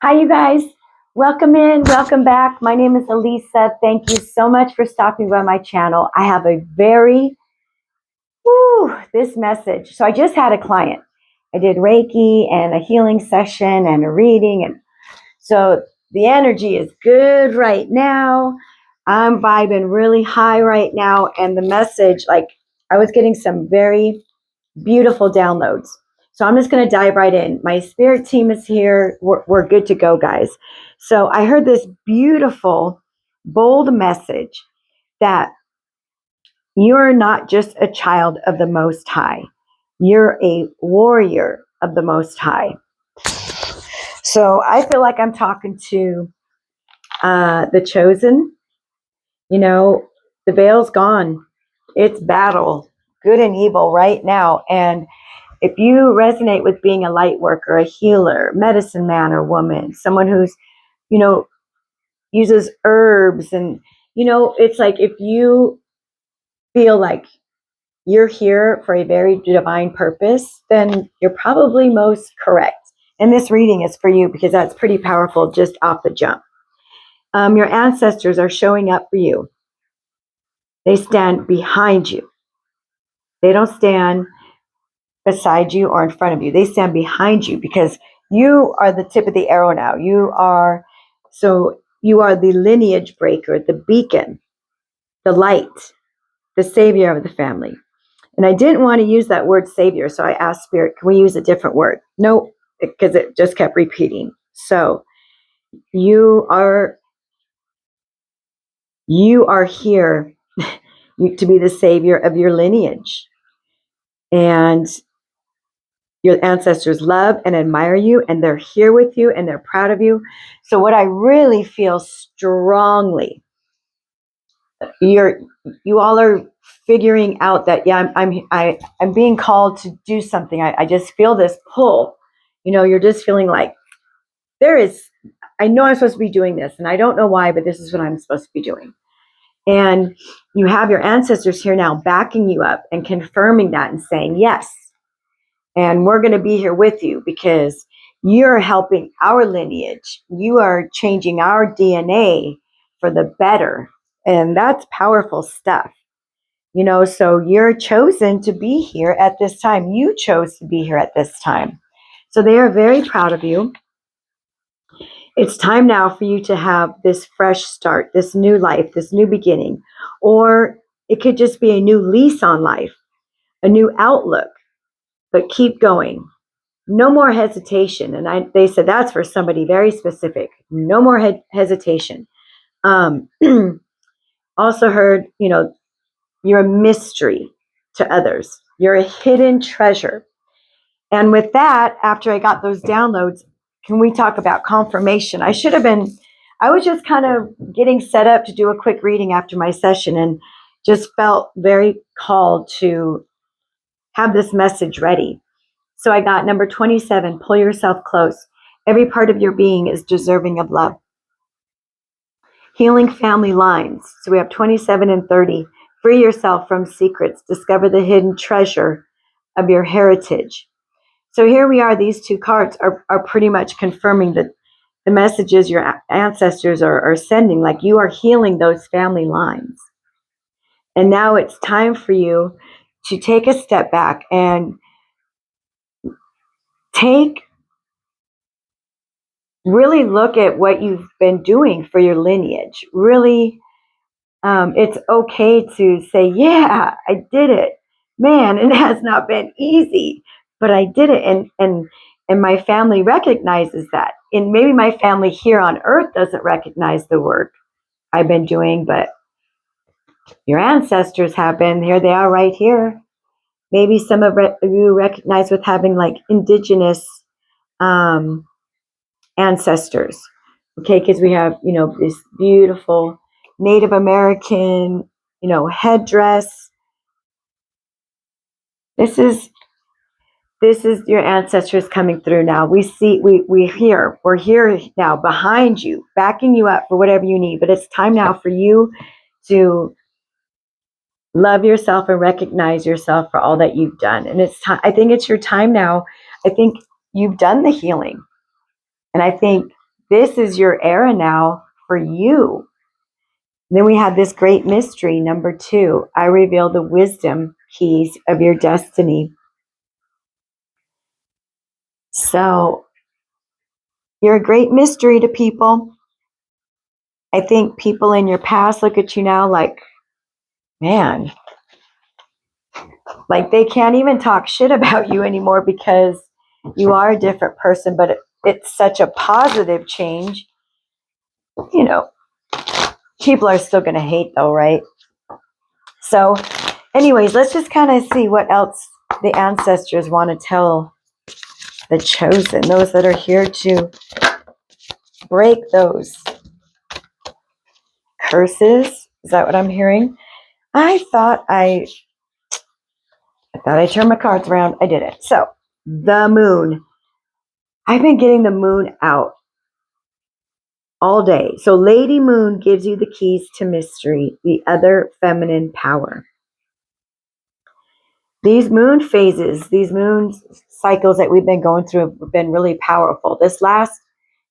Hi, you guys. Welcome in. Welcome back. My name is Elisa. Thank you so much for stopping by my channel. I have a this message. So I just had a client. I did Reiki and a healing session and a reading. And so the energy is good right now. I'm vibing really high right now. And the message, I was getting some very beautiful downloads. So I'm just going to dive right in. My spirit team is here. We're good to go, guys. So I heard this beautiful, bold message that you're not just a child of the Most High. You're a warrior of the Most High. So I feel like I'm talking to the chosen. You know, the veil's gone. It's battle, good and evil right now. And if you resonate with being a light worker, a healer, medicine man or woman, someone who's, uses herbs and, it's like if you feel like you're here for a very divine purpose, then you're probably most correct. And this reading is for you because that's pretty powerful just off the jump. Your ancestors are showing up for you. They stand behind you. They don't stand beside you or in front of you. They stand behind you because you are the tip of the arrow now. You are the lineage breaker, the beacon, the light, the savior of the family. And I didn't want to use that word savior, so I asked Spirit, can we use a different word? No, because it just kept repeating. So you are here to be the savior of your lineage. And your ancestors love and admire you, and they're here with you, and they're proud of you. So what I really feel strongly, you all are figuring out that, yeah, I'm being called to do something. I just feel this pull. You're just feeling like I know I'm supposed to be doing this, and I don't know why, but this is what I'm supposed to be doing. And you have your ancestors here now backing you up and confirming that and saying, yes, and we're going to be here with you because you're helping our lineage. You are changing our DNA for the better. And that's powerful stuff. So you're chosen to be here at this time. You chose to be here at this time. So they are very proud of you. It's time now for you to have this fresh start, this new life, this new beginning. Or it could just be a new lease on life, a new outlook, but keep going. No more hesitation. And they said that's for somebody very specific. No more hesitation. Also heard, you're a mystery to others. You're a hidden treasure. And with that, after I got those downloads, can we talk about confirmation? I was just kind of getting set up to do a quick reading after my session and just felt very called to have this message ready. So I got number 27, pull yourself close. Every part of your being is deserving of love. Healing family lines. So we have 27 and 30. Free yourself from secrets. Discover the hidden treasure of your heritage. So here we are. These two cards are pretty much confirming that the messages your ancestors are sending, like you are healing those family lines. And now it's time for you to take a step back and really look at what you've been doing for your lineage. Really, it's okay to say, yeah, I did it. Man, it has not been easy, but I did it. And my family recognizes that. And maybe my family here on earth doesn't recognize the work I've been doing, but your ancestors have been. Here they are right here. Maybe some of you recognize with having like indigenous ancestors. Okay, because we have, this beautiful Native American, headdress. This is your ancestors coming through now. We're here now behind you, backing you up for whatever you need. But it's time now for you to love yourself and recognize yourself for all that you've done. And it's time. I think it's your time now. I think you've done the healing. And I think this is your era now for you. Then we have this great mystery, number 2. I reveal the wisdom keys of your destiny. So you're a great mystery to people. I think people in your past look at you now like, man, like they can't even talk shit about you anymore because you are a different person, but it's such a positive change. You know, people are still going to hate though, right? So anyways, let's just kind of see what else the ancestors want to tell the chosen, those that are here to break those curses. Is that what I'm hearing? I thought I turned my cards around. I did it. So the moon. I've been getting the moon out all day. So Lady Moon gives you the keys to mystery, the other feminine power. These moon phases, these moon cycles that we've been going through have been really powerful. This last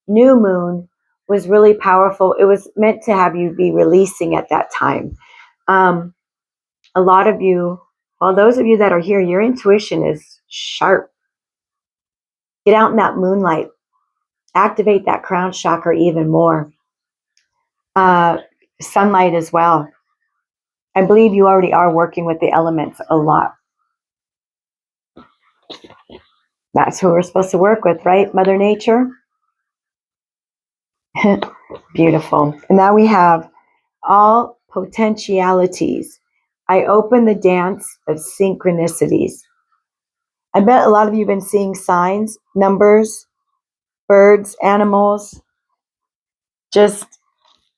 new moon was really powerful. It was meant to have you be releasing at that time. A lot of you, well, those of you that are here, your intuition is sharp. Get out in that moonlight. Activate that crown chakra even more. Sunlight as well. I believe you already are working with the elements a lot. That's who we're supposed to work with, right? Mother Nature. Beautiful. And now we have all potentialities. I open the dance of synchronicities. I bet a lot of you have been seeing signs, numbers, birds, animals, just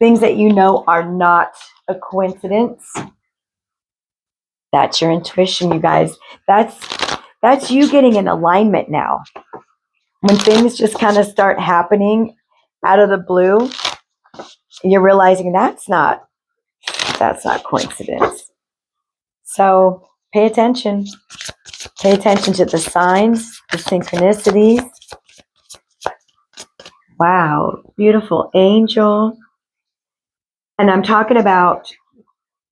things that you know are not a coincidence. That's your intuition, you guys. That's you getting in alignment now. When things just kind of start happening out of the blue, you're realizing that's not coincidence. So pay attention. Pay attention to the signs, the synchronicities. Wow, beautiful angel. And I'm talking about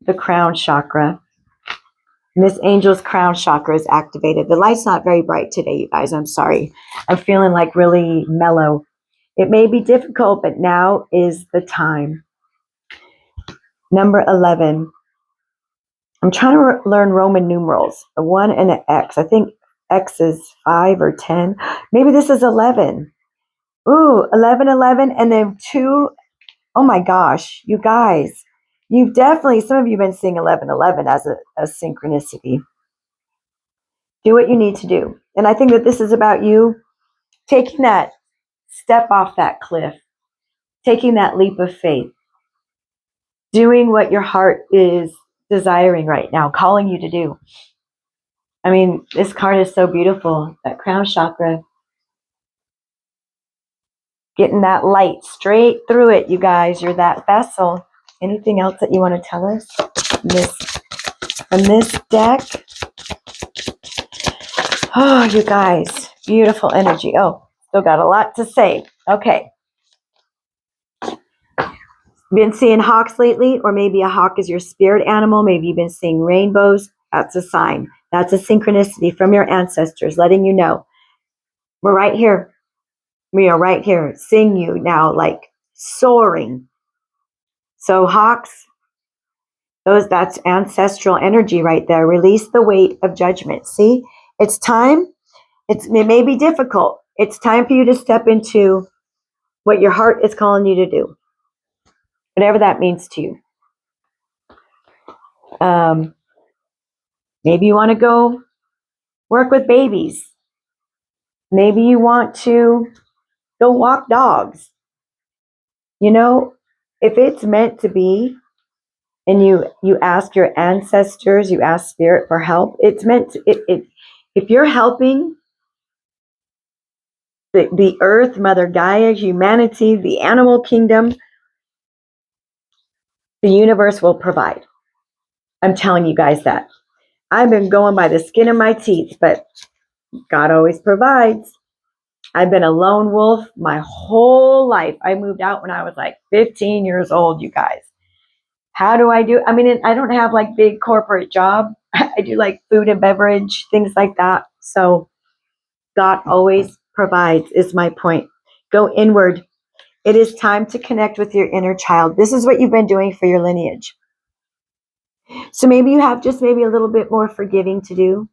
the crown chakra. Miss Angel's crown chakra is activated. The light's not very bright today, you guys. I'm sorry. I'm feeling like really mellow. It may be difficult, but now is the time. Number 11. I'm trying to learn Roman numerals. A 1 and an X. I think X is 5 or 10. Maybe this is 11. Ooh, 11, 11, and then 2. Oh my gosh, you guys. You've definitely, some of you have been seeing 11, 11 as a synchronicity. Do what you need to do. And I think that this is about you taking that step off that cliff, taking that leap of faith, doing what your heart is desiring right now, calling you to do. I mean, this card is so beautiful, that crown chakra. Getting that light straight through it, you guys. You're that vessel. Anything else that you want to tell us from this deck? Oh, you guys, beautiful energy. Oh, still got a lot to say. Okay. Been seeing hawks lately, or maybe a hawk is your spirit animal. Maybe you've been seeing rainbows. That's a sign. That's a synchronicity from your ancestors letting you know we're right here. We are right here, seeing you now, like soaring. So hawks, that's ancestral energy right there. Release the weight of judgment. See, it's time. It may be difficult. It's time for you to step into what your heart is calling you to do, whatever that means to you. Maybe you want to go work with babies. Maybe you want to go walk dogs. You know, if it's meant to be, and you ask your ancestors, you ask spirit for help, it's meant to, if you're helping the earth, Mother Gaia, humanity, the animal kingdom, the universe will provide. I'm telling you guys that. I've been going by the skin of my teeth, but God always provides. I've been a lone wolf my whole life. I moved out when I was like 15 years old, you guys. How do I do? I mean, I don't have like big corporate job. I do like food and beverage, things like that. So God always provides is my point. Go inward. It is time to connect with your inner child. This is what you've been doing for your lineage. So maybe you have just maybe a little bit more forgiving to do.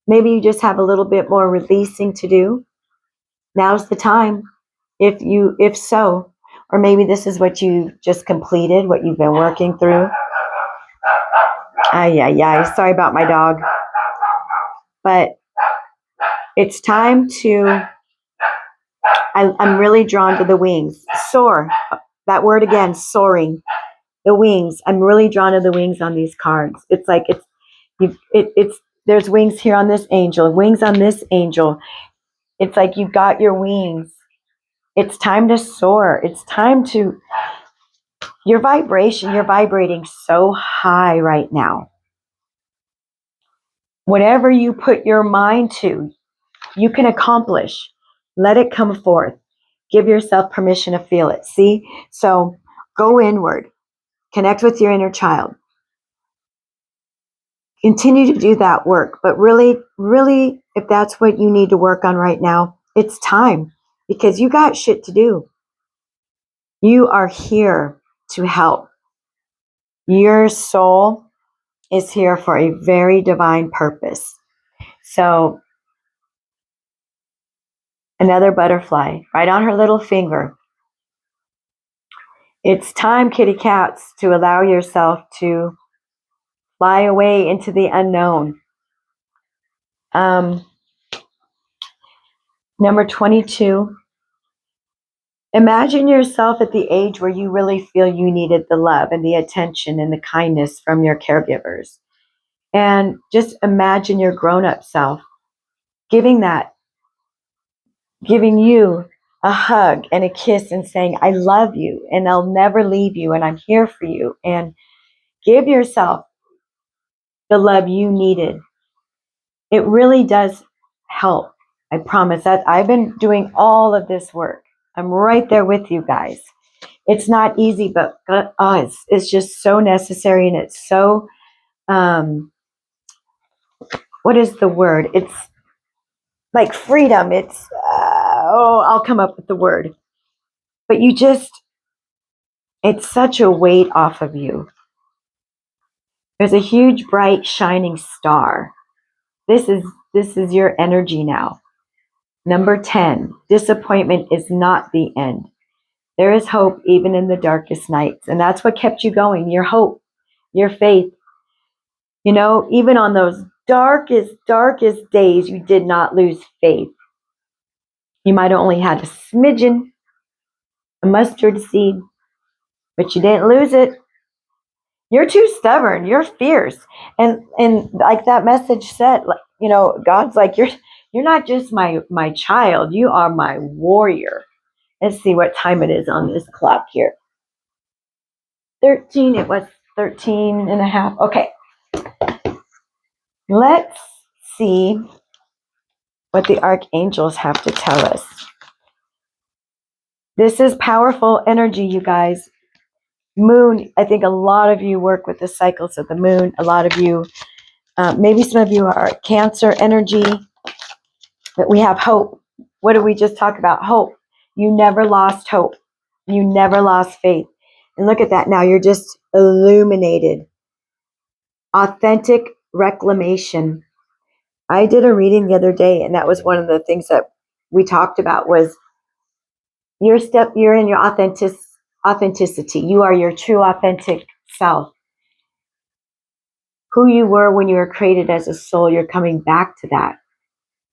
Maybe you just have a little bit more releasing to do. Now's the time. If so, or maybe this is what you just completed, what you've been working through. Ay, ay, ay. Sorry about my dog. But it's time to, I'm really drawn to the wings. Soar. That word again, soaring. The wings. I'm really drawn to the wings on these cards. It's like it's there's wings here on this angel, wings on this angel. It's like you've got your wings. It's time to soar. It's time to, your vibration, you're vibrating so high right now. Whatever you put your mind to, you can accomplish. Let it come forth. Give yourself permission to feel it. See? So go inward. Connect with your inner child. Continue to do that work. But really, really, if that's what you need to work on right now, it's time, because you got shit to do. You are here to help. Your soul is here for a very divine purpose. So another butterfly right on her little finger. It's time, kitty cats, to allow yourself to fly away into the unknown. Number 22. Imagine yourself at the age where you really feel you needed the love and the attention and the kindness from your caregivers. And just imagine your grown-up self giving you a hug and a kiss and saying, I love you and I'll never leave you and I'm here for you. And give yourself the love you needed. It really does help. I promise that I've been doing all of this work. I'm right there with you guys. It's not easy, but it's just so necessary, and it's so, what is the word? It's like freedom. It's, I'll come up with the word. But it's such a weight off of you. There's a huge, bright, shining star. This is your energy now. Number 10, disappointment is not the end. There is hope even in the darkest nights. And that's what kept you going, your hope, your faith. You know, even on those darkest days, you did not lose faith. You might have only had a smidgen, a mustard seed, but you didn't lose it. You're too stubborn. You're fierce. And like that message said, you know, God's like, you're not just my child. You are my warrior. Let's see what time it is on this clock here. 13. It was 13 and a half. Okay. Let's see what the archangels have to tell us. This is powerful energy, you guys. Moon, I think a lot of you work with the cycles of the moon. A lot of you, maybe some of you are Cancer energy, but we have hope. What did we just talk about? Hope. You never lost hope. You never lost faith. And look at that now. You're just illuminated. Authentic reclamation. I did a reading the other day, and that was one of the things that we talked about was you're in your authenticity. You are your true authentic self. Who you were when you were created as a soul, you're coming back to that.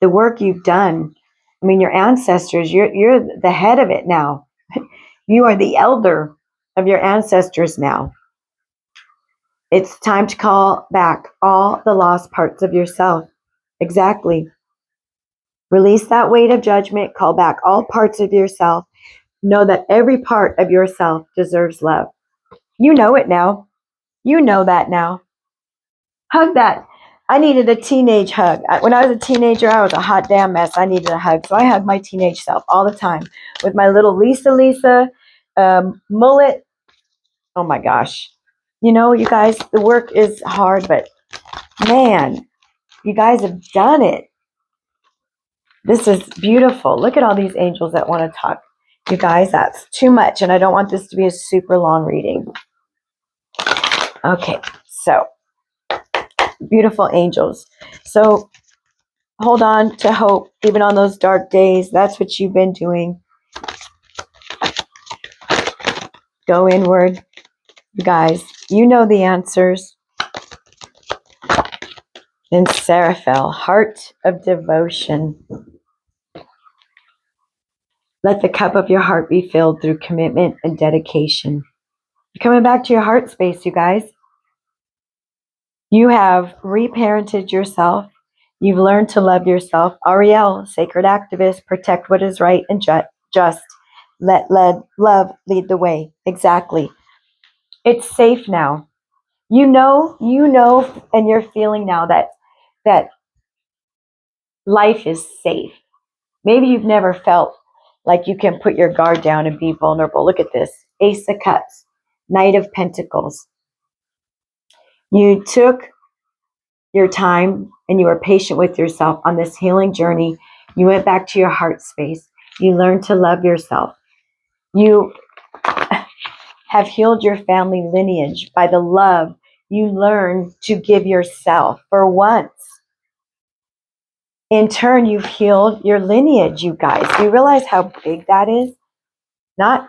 The work you've done, I mean, your ancestors, you're the head of it now. You are the elder of your ancestors now. It's time to call back all the lost parts of yourself. Exactly. Release that weight of judgment. Call back all parts of yourself. Know that every part of yourself deserves love. You know it now. You know that now. Hug that. I needed a teenage hug. When I was a teenager, I was a hot damn mess. I needed a hug. So I hugged my teenage self all the time with my little Lisa mullet. Oh my gosh. You know, you guys, the work is hard, but man, you guys have done it. This is beautiful. Look at all these angels that want to talk. You guys, that's too much, and I don't want this to be a super long reading. Okay, so beautiful angels. So hold on to hope, even on those dark days. That's what you've been doing. Go inward. You guys, you know the answers. And Seraphel, heart of devotion. Let the cup of your heart be filled through commitment and dedication. You're coming back to your heart space, you guys. You have reparented yourself. You've learned to love yourself. Ariel, sacred activist, protect what is right and just. Let love lead the way. Exactly. It's safe now. You know, and you're feeling now that life is safe. Maybe you've never felt like you can put your guard down and be vulnerable. Look at this. Ace of Cups, Knight of Pentacles. You took your time and you were patient with yourself on this healing journey. You went back to your heart space. You learned to love yourself. You have healed your family lineage by the love you learn to give yourself for once. In turn, you've healed your lineage, you guys. Do you realize how big that is? Not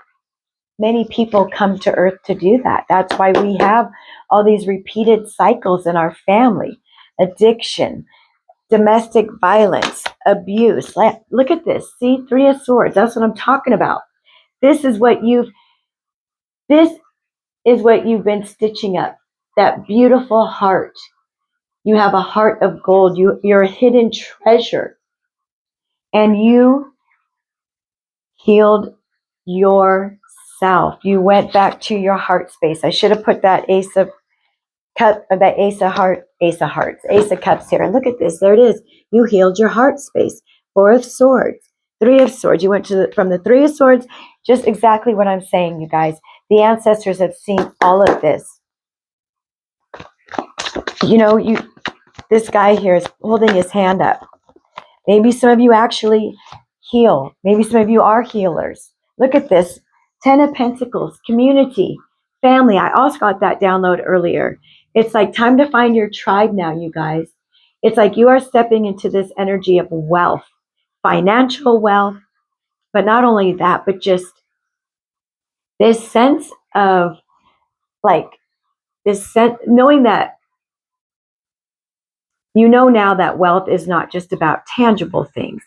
many people come to earth to do that. That's why we have all these repeated cycles in our family. Addiction, domestic violence, abuse. Look at this. See, Three of Swords. That's what I'm talking about. This is what you've been stitching up. That beautiful heart. You have a heart of gold. You're a hidden treasure. And you healed yourself. You went back to your heart space. I should have put that Ace of Hearts, Ace of Cups here. And look at this. There it is. You healed your heart space. Four of Swords, Three of Swords. You went from the Three of Swords, just exactly what I'm saying, you guys. The ancestors have seen all of this. You know, this guy here is holding his hand up. Maybe some of you actually heal. Maybe some of you are healers. Look at this. Ten of Pentacles, community, family. I also got that download earlier. It's like time to find your tribe now, you guys. It's like you are stepping into this energy of wealth, financial wealth, but not only that, but just this sense of knowing that you know now that wealth is not just about tangible things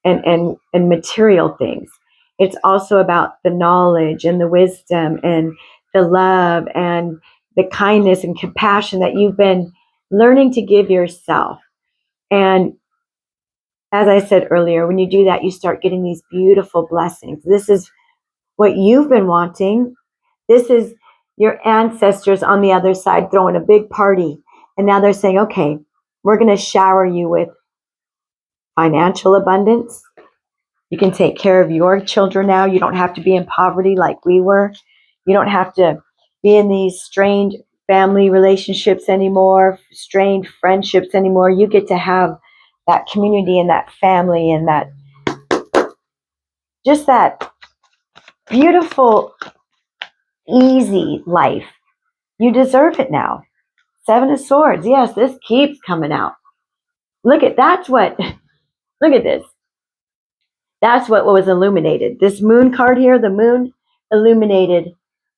and material things. It's also about the knowledge and the wisdom and the love and the kindness and compassion that you've been learning to give yourself. And as I said earlier, when you do that, you start getting these beautiful blessings. This is what you've been wanting. This is your ancestors on the other side throwing a big party. And now they're saying, okay, we're going to shower you with financial abundance. You can take care of your children now. You don't have to be in poverty like we were. You don't have to be in these strained family relationships anymore, strained friendships anymore. You get to have that community and that family and that just that beautiful, easy life. You deserve it now. Seven of Swords. Yes, this keeps coming out. Look at this. That's what was illuminated. This moon card here, the moon illuminated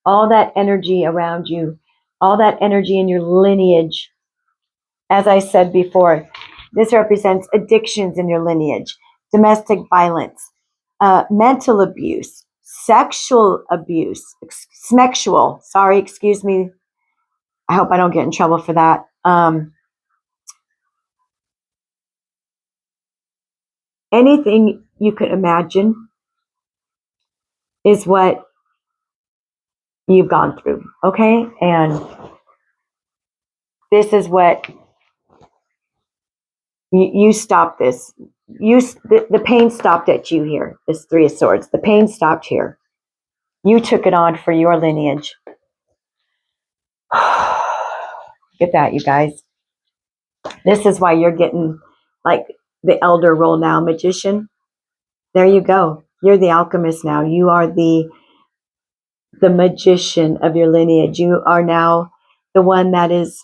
all that energy around you, all that energy in your lineage. As I said before, this represents addictions in your lineage, domestic violence, mental abuse, sexual abuse, excuse me. I hope I don't get in trouble for that. Anything you could imagine is what you've gone through, okay? And this is what You stopped this. The pain stopped at you here. This Three of Swords. The pain stopped here. You took it on for your lineage. Look at that, you guys. This is why you're getting like the elder role now, magician. There you go. You're the alchemist now. You are the magician of your lineage. You are now the one that is,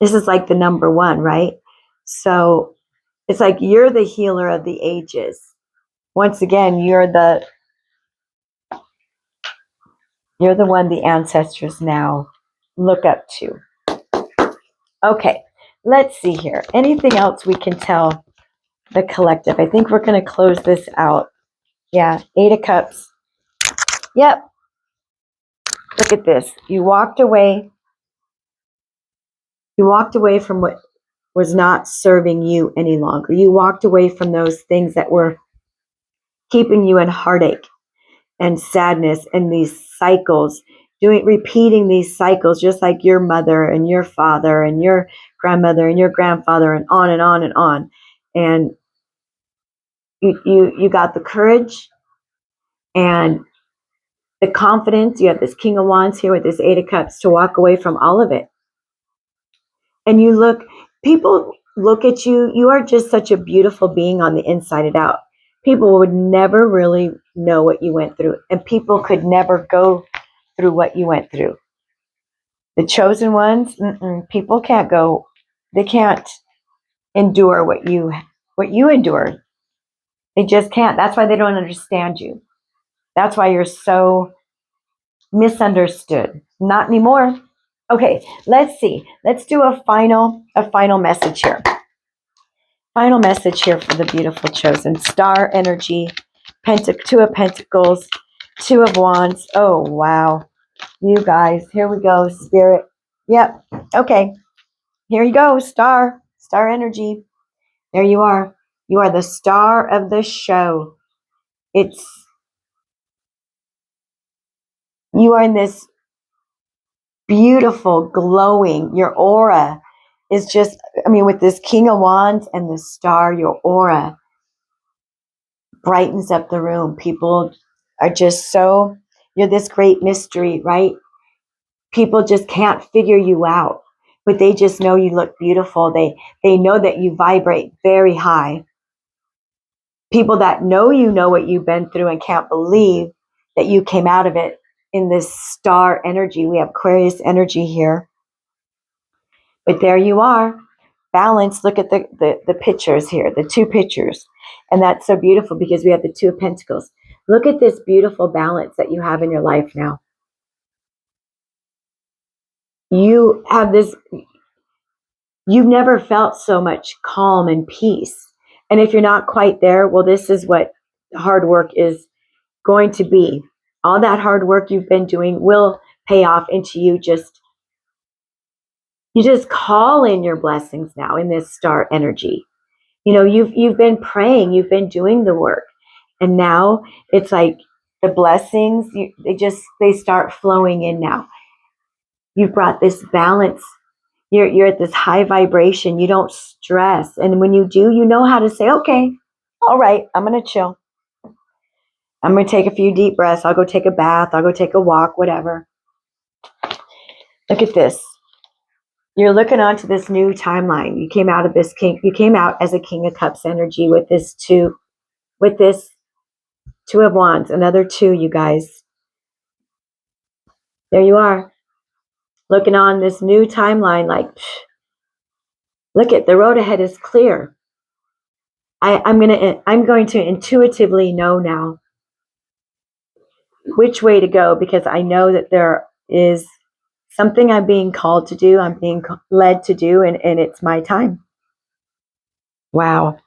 this is like the number one, right? So it's like you're the healer of the ages. Once again, you're the one the ancestors now look up to. Okay, let's see here. Anything else we can tell the collective? I think we're going to close this out. Yeah, Eight of Cups. Yep. Look at this. You walked away. You walked away from what was not serving you any longer. You walked away from those things that were keeping you in heartache and sadness and these cycles, repeating these cycles, just like your mother and your father and your grandmother and your grandfather, and on and on and on. And you got the courage and the confidence. You have this King of Wands here with this Eight of Cups to walk away from all of it. And people look at you. You are just such a beautiful being on the inside and out. People would never really know what you went through, and people could never go through what you went through. The chosen ones, people can't go. They can't endure what you endured. They just can't. That's why they don't understand you. That's why you're so misunderstood. Not anymore. Okay, let's see. Let's do a final message here. Final message here for the beautiful chosen. Star energy, Two of Pentacles, Two of Wands. Oh, wow. You guys, here we go. Spirit. Yep. Okay. Here you go. Star energy. There you are. You are the star of the show. You are in this beautiful, glowing, your aura is just, with this King of Wands and the star, your aura brightens up the room. People are just you're this great mystery, right? People just can't figure you out, but they just know you look beautiful. They know that you vibrate very high. People that know you know what you've been through and can't believe that you came out of it in this star energy. We have Aquarius energy here. But there you are, balanced. Look at the pictures here, the two pictures. And that's so beautiful because we have the Two of Pentacles. Look at this beautiful balance that you have in your life now. You have this, you've never felt so much calm and peace. And if you're not quite there, well, this is what hard work is going to be. All that hard work you've been doing will pay off into you just call in your blessings now in this star energy. You've been praying, you've been doing the work, and now it's like the blessings, they start flowing in now. You've brought this balance. You're at this high vibration. You don't stress, and when you do, you know how to say, okay, all right, I'm gonna chill. I'm gonna take a few deep breaths. I'll go take a bath. I'll go take a walk, whatever. Look at this. You're looking onto this new timeline. You came out as a King of Cups energy with this Two of Wands, another two, you guys. There you are. Looking on this new timeline, like, look at the road ahead is clear. I'm going to intuitively know now which way to go, because I know that there is something I'm being called to do, I'm being led to do, and it's my time. Wow.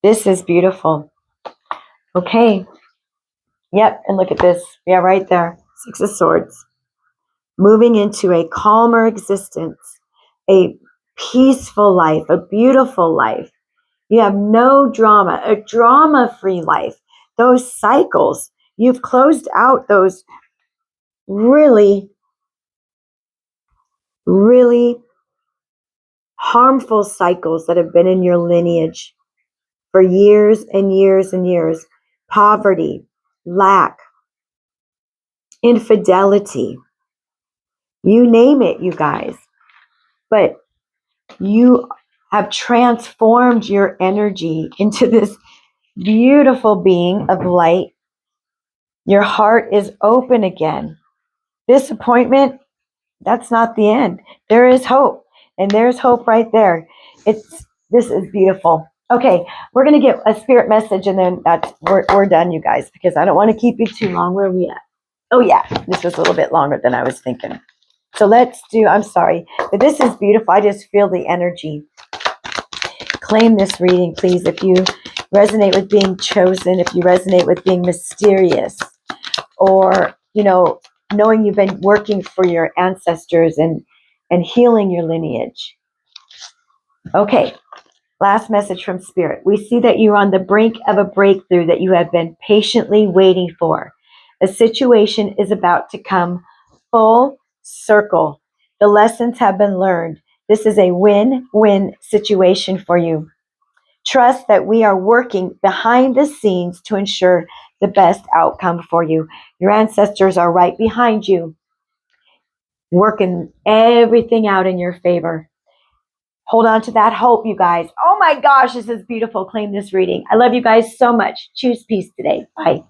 This is beautiful. Okay. Yep, and look at this. Yeah, right there. Six of Swords. Moving into a calmer existence, a peaceful life, a beautiful life. You have no drama, a drama-free life. Those cycles, you've closed out those really, really harmful cycles that have been in your lineage for years and years and years. Poverty, lack, infidelity, you name it, you guys. But you have transformed your energy into this beautiful being of light. Your heart is open again. Disappointment, that's not the end. There is hope. And there's hope right there. This is beautiful. Okay, we're gonna get a spirit message and then we're done, you guys, because I don't want to keep you too long. Where are we at? Oh yeah, this was a little bit longer than I was thinking. So I'm sorry, but this is beautiful. I just feel the energy. Claim this reading, please, if you resonate with being chosen, if you resonate with being mysterious, or, knowing you've been working for your ancestors and healing your lineage. Okay, last message from Spirit. We see that you're on the brink of a breakthrough that you have been patiently waiting for. A situation is about to come full circle. The lessons have been learned. This is a win-win situation for you. Trust that we are working behind the scenes to ensure the best outcome for you. Your ancestors are right behind you, working everything out in your favor. Hold on to that hope, you guys. Oh my gosh, this is beautiful. Claim this reading. I love you guys so much. Choose peace today. Bye.